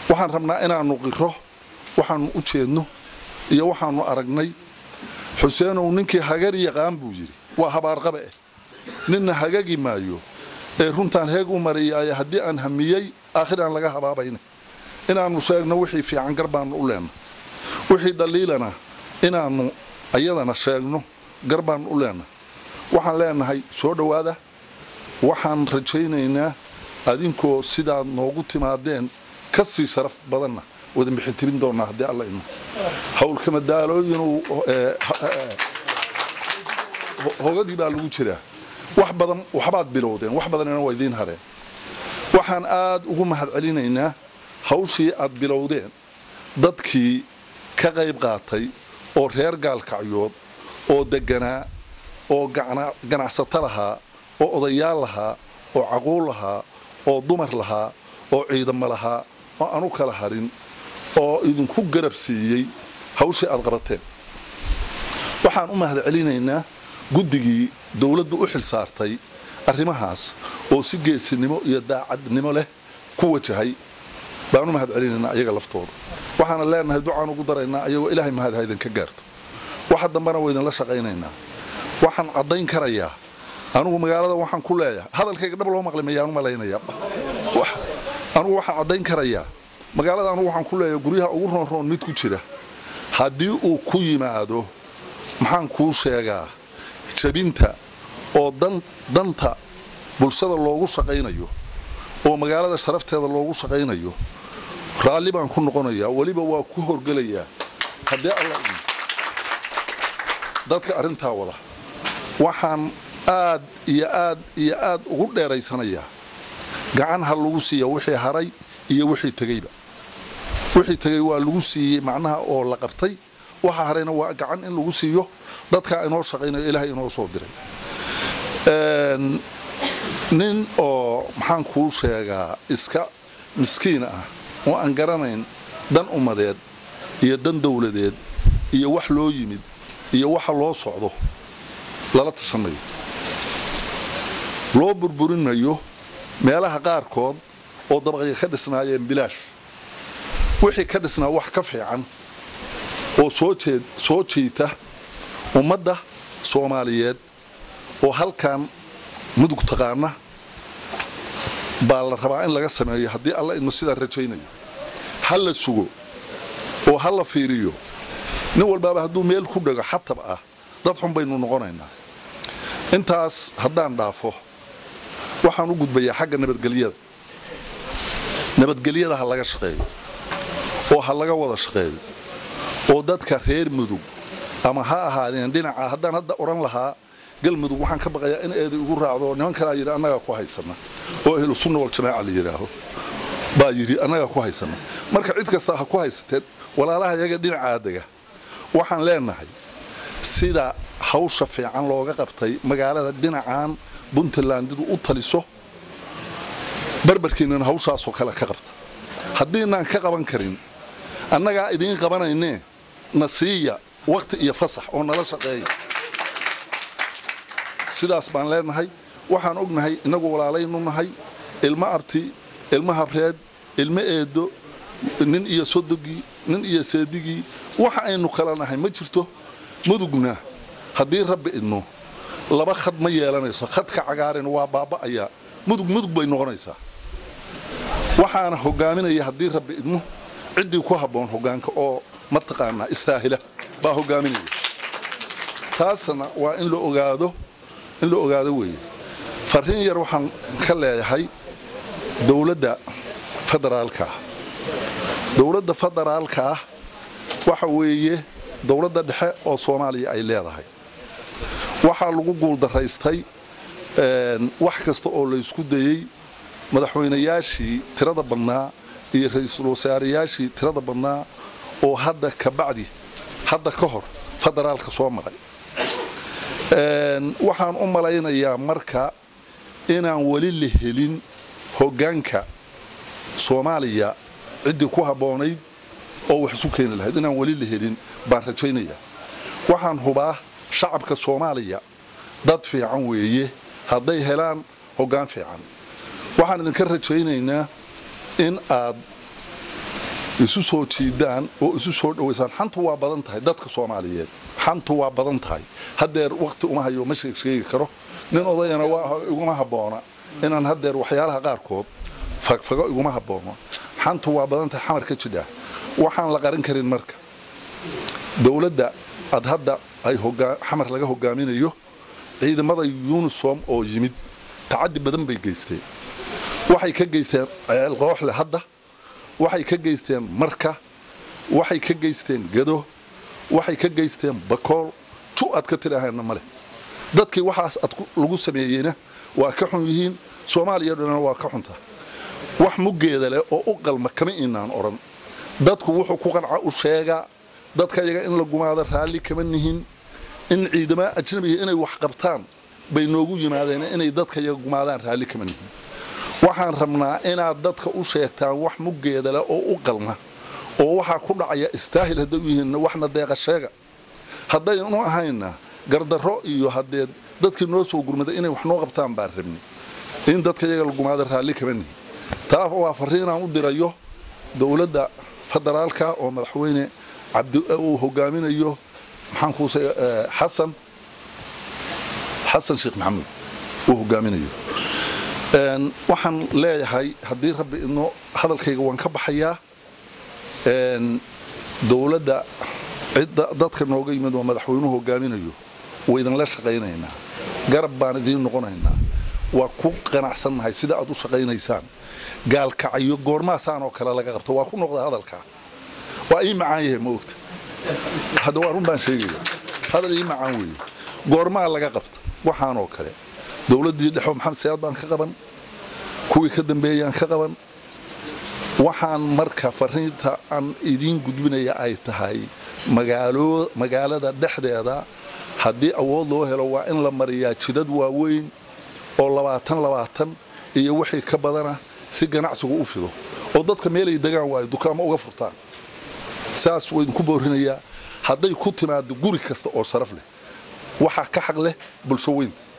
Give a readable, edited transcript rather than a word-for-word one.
waxaan rabnaa inaanu qiro waxaanu u jeedno iyo waxaanu aragnay Xuseen oo ninkii hagar yaqaan buu yiri waa habaar qabe ninna hagagi maayo ee runtaan heeg u mariyay hadii aan hamiyay aakhiraan laga habaabayna inaanu sheegno wixii fiican garbaan u leena wixii dhaliilana inaanu ayadana sheegno garbaan u leena waxaan leenahay soo dhawaada waxaan rajaynaynaa adinkoo sidaa noogu timaadeen kasii sharaf badanna wada bixitibin doonaa hadii alla idmo hawl kama daalooyin hogadii baa lagu jiraa wax badan waxbaad bilowdeen wax badanna waa idin hareen waxaan aad ugu mahad celinaynaa hawshii aad bilowdeen dadkii ka qayb qaatay oo reer gaalkacyood oo deganaa oo ganacsato lahaa oo odayaal lahaa oo caquul lahaa oo dumar lahaa oo ciidamo lahaa oo aanu kala harin oo idinku garab siiyay hawshii aad qabateen waxaan u mahad celinaynaa guddigii dawladdu u xil saartay arrimahaas oo si geesinimo iyo daacadnimo leh ku wajahay baan u mahad celinaynaa ayaga laftooda waxaan leenahay ducaan ugu daraynaa ayagoo ilaahay mahad haydan ka gaarto waxa dambana way idin la shaqaynaynaa waxaan cadayn karayaa anigu magaalada waxaan ku leeyahay hadalkayga dhab loo maqlimayaan malaynayaa anigu waxaan cadayn karayaa magaalada anigu waxaan ku leeyahay guryaha ugu roon mid ku jira hadii uu ku yimaado maxaan ku sheegaa jabinta oo danta bulshada loogu shaqaynayo oo magaalada sharafteeda loogu shaqaynayo raali baan ku noqonayaa waliba waa ku horgalayaa hadii alla dadka arinta wada waxaan aad iyo aad ugu dheeraysanayaa gacan hal lagu siiyo wixii haray iyo wixii tagayba wixii tagay waa lagu siiyay macnaha oo la qabtay waxa harayna waa gacan in lagu siiyo dadka inoo shaqaynayo ilaahay inoo soo diray nin oo maxaan ku sheegaa iska miskiin ah oo aan garanayn dan umadeed iyo dan dawladeed iyo wax loo yimid iyo waxa loo socdo lala tashanayo loo burburinayo meelaha qaarkood oo dabaqyo ka dhisnaayeen bilaash wixii ka dhisnaa wax ka fiican oo soo jeeta ummadda Soomaaliyeed oo halkan mudug taqaana baa la rabaa in laga sameeyo hadii alla idmo sida rajaynayo hal la sugo oo hal la fiiriyo nin walba haduu meel ku dhago xatab ah dad xun baynu noqonaynaa intaas haddaan dhaafo waxaan u gudbayaa xagga nabadgelyada ha laga shaqeeyo oo ha laga wada shaqeeyo oo dadka reer mudug ama ha ahaadeen dhinaca haddaan hadda oran lahaa galmudug waxaan ka baqayaa in eeday ugu raacdo niman kale yiri annaga ku haysana oo ahlu sunna wal jamaa la yiraaho baa yiri annaga ku haysana marka cid kasta ha ku haysateen walaalaha iyaga dhinaca daga waxaan leenahay sida hawsha fiican looga qabtay magaalada dhinacaan Puntland u taliso barbarkiina hawshaas oo kala ka qabta haddii aan ka qaban karin annaga idin qabanaynaa nasiya waqti iyo fasax oo nala shaqeeyo sidaas baan leenahay waxaan ognahay inagu walaalaynu nahay ilma abti ilma habreed ilma eedo nin iyo sodogi nin iyo seedigi waxa aynu kala nahay ma jirto mudugna hadii rabbi idno laba khad ma yeelanayso khadka cagaaran waa baaba'aya mudug bay noqonaysaa waxaana hogaaminaya hadii rabbi idmo cidii ku haboon hogaanka oo ma taqaana istaahila baa hogaaminaya taasna waa in la ogaado weeye fariin yar waxaan ka leeyahay dawladda federaalka waxa weeye dawladda dhexe oo Soomaaliya ay leedahay waxa lagu guul daraystay wax kasta oo la isku dayay madaxweynayaashii tirada badnaa iyo ra'iisul wasaarayaashii tirada badnaa oo hadda ka hor federaalka soo maray waxaan u malaynayaa marka inaan wali la helin hogaanka Soomaaliya cidii ku haboonayd oo wax isu keenay lahayd inaan wali la helin baan rajaynayaa waxaan hubaa shacabka Soomaaliya dad fiican weeye hadday helaan hogaan fiican waxaan idinka rajaynaynaa in aad isu soo jiidaan oo isu soo dhaweysaan xantu waa badan tahay dadka Soomaaliyeed xantu waa badan tahay hadeer waqti uma hayo ma sheegi karo nin odayana waa iguma haboona inaan hadeer waxyaalaha qaarkood fagfago iguma haboona xantu waa badan tahay xamar ka jidha waxaan la qaran karin marka dawladda ad hadda ay xamar laga hogaaminayo ciidamada UNISOM oo yimid tacaddi badan bay geysteen waxay ka geysteen qooxle hadda waxay ka geysteen marka waxay ka geysteen gado waxay ka geysteen bakool tu'ad ka tiraahayna male dadkii waxaas lagu sameeyayna waa ka xun yihiin Soomaaliya dhanna waa ka xunta wax mugeeda leh oo u qalma kama inaan oran dadku wuxuu ku qanca u sheega dadka iyaga in la gumaado raali kama nihin in ciidamada ajnabiga inay wax qabtaan bay noogu yimaadeen inay dadka iyaga gumaadaan raali kama nihin waxaan rabnaa inaad dadka u sheegtaan wax mugeeda leh oo u qalma oo waxa ku dhacaya istaahil haday yihiin waxna deeqa sheega haday inu ahayna gardaro iyo hadeed dadkii noo soo gurmaday inay wax noo qabtaan baa rabni in dadka iyaga la gumaado raali kama nihin taa waa fariinaan u dirayo dawladda federaalka oo madaxweyne cabdi uu hogaaminayo maxaan ku xasan sheekh maxamed uu hogaaminayo waxaan leeyahay hadii rabbi inoo hadalkayga waan ka baxayaa dawladda dadka nooga yimid oo madaxweynuhu hogaaminayo waydan la shaqaynaynaa garab baan idin noqonaynaa waa ku qanacsanahay sida aad u shaqaynaysaan gaalkaciyo goormaasaan oo kale laga qabto waa ku noqda hadalka waa ii macaan yahay ma ogta hada waa run baan sheegaya hadal ii macaan weeye goormaa laga qabta waxaan oo kale dawladdii dhexe maxamed sayaad baan ka qaban kuwii ka dambeeyaan ka qaban waxaan marka fariinta aan idin gudbinaya ay tahay magaalada dhexdeeda haddii awood loo helo waa in la mariyaa jidad waaweyn oo 20 iyo wixii ka badana si ganacsigu u fido oo dadka meel ay degaan waa dukaamo uga furtaan saas way ku boorinayaa hadday ku timaado guri kasta oo sharaf leh waxa ka xaq leh bulsho weyn